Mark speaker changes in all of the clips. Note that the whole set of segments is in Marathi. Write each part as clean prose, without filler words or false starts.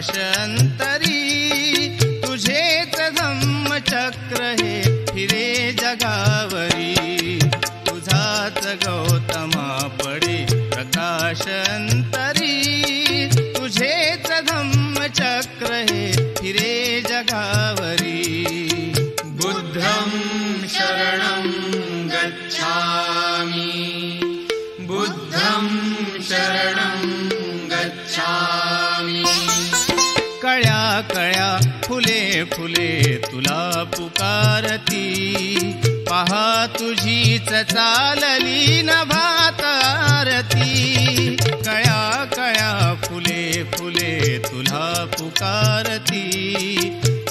Speaker 1: प्रकाशंतरी, तुझेच धम्मचक्र हे फिरे जगावरी, तुझाच गौतमा पडे प्रकाशंतरी, तुझेच धम्मचक्र हे फिरे जगावरी.
Speaker 2: बुद्धं शरणं गच्छामि, बुद्धं शरणं गच्छामि.
Speaker 1: कळ्या कळ्या फुले फुले तुला पुकारती, पहा तुझीच चालली नभात आरती. कळ्या कळ्या फुले फुले तुला पुकारती,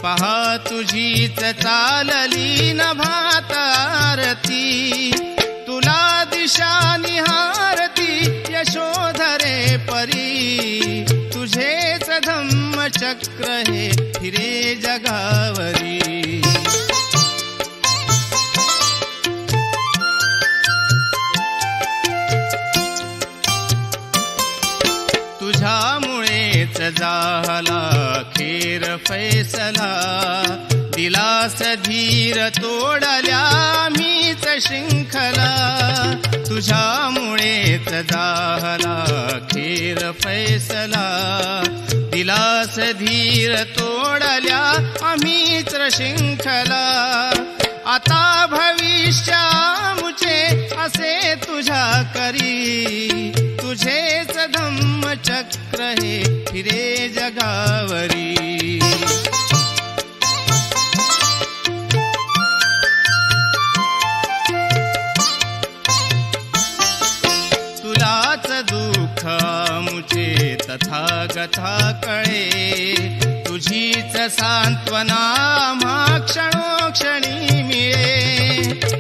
Speaker 1: पहा तुझीच चालली नभात आरती. तुला दिशा निहारती यशोधरे परी, तुझेच धम्मचक्र हे फिरे जगावरी. तुझ्यामुळेच झाला खेर फैसला, दिलास धीर तोडल्या आम्हीच शृंखला. तुझ्यामुळेच झाला खेर फैसला, दिलास धीर तोडल्या आम्हीच शृंखला. आता भविष्य आमुचे असे तुझ्या करी, तुझेच धम्मचक्र हे फिरे जगावरी. तुलाच दुःख आमुचे तथागता कळे, तुझीच सांत्वना आम्हा क्षणोक्षणी मिळे.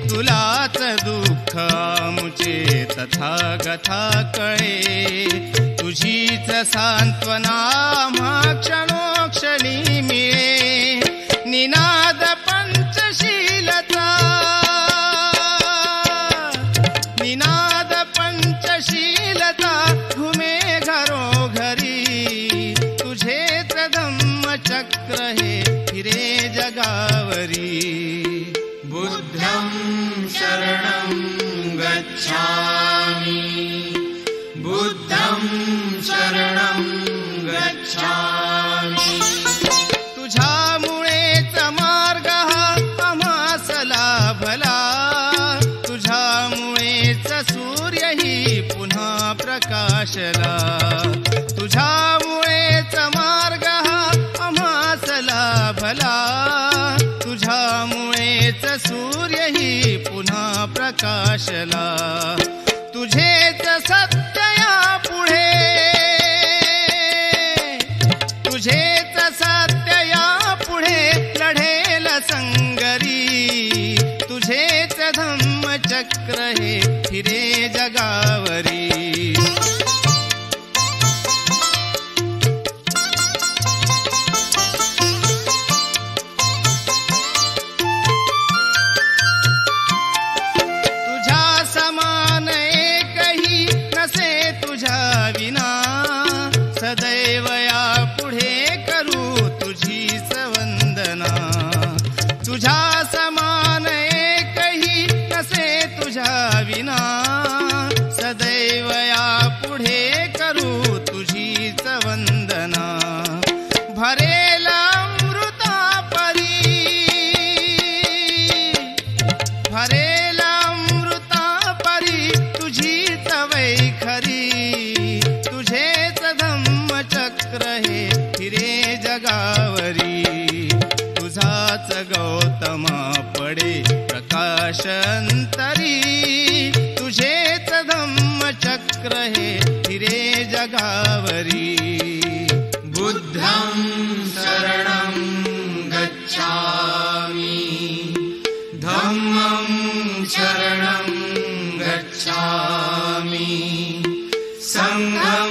Speaker 1: तुलाच दुःख आमुचे तथागता कळे, तुझीच सांत्वना आम्हा क्षणोक्षणी मिळे. निनाद पंचशीलता, निनाद पंचशीलता घुमे घरोघरी, तुझेच धम्मचक्र हे फिरे जगावरी.
Speaker 2: बुद्धं शरणं गच्छामि, बुद्धं शरणं गच्छामि.
Speaker 1: तुझ्यामुळेच मार्ग हा आम्हास लाभला, तुझ्यामुळेच सूर्यही पुन्हा प्रकाशला. तुझ्यामुळेच मार्ग हा आम्हास लाभला, तुझ्यामुळेच सूर्यही पुन्हा प्रकाशला. तुझेच सत्य या पुढे, तुझेच सत्य या पुढे लढेल संगरी, तुझेच धम्मचक्र हे फिरे जगावरी. तुझ्या समान एकही नसे तुझ्या विना, सदैव या पुढे करू तुझीच वंदना. तुझ्या समान एकही नसे तुझ्या विना, सदैव या पुढे करू तुझीच वंदना. भरेल अमृता परी, भरेल अमृता परी तुझीच वैखरी, तुझेच धम्मचक्र हे फिरे जगावरी. तुझाच गौतमा पडे प्रकाशंतरी, तुझेच धम्मचक्र हे फिरे जगावरी.
Speaker 2: बुद्धं शरणं गच्छामि, धम्मं शरणं गच्छामि, संघं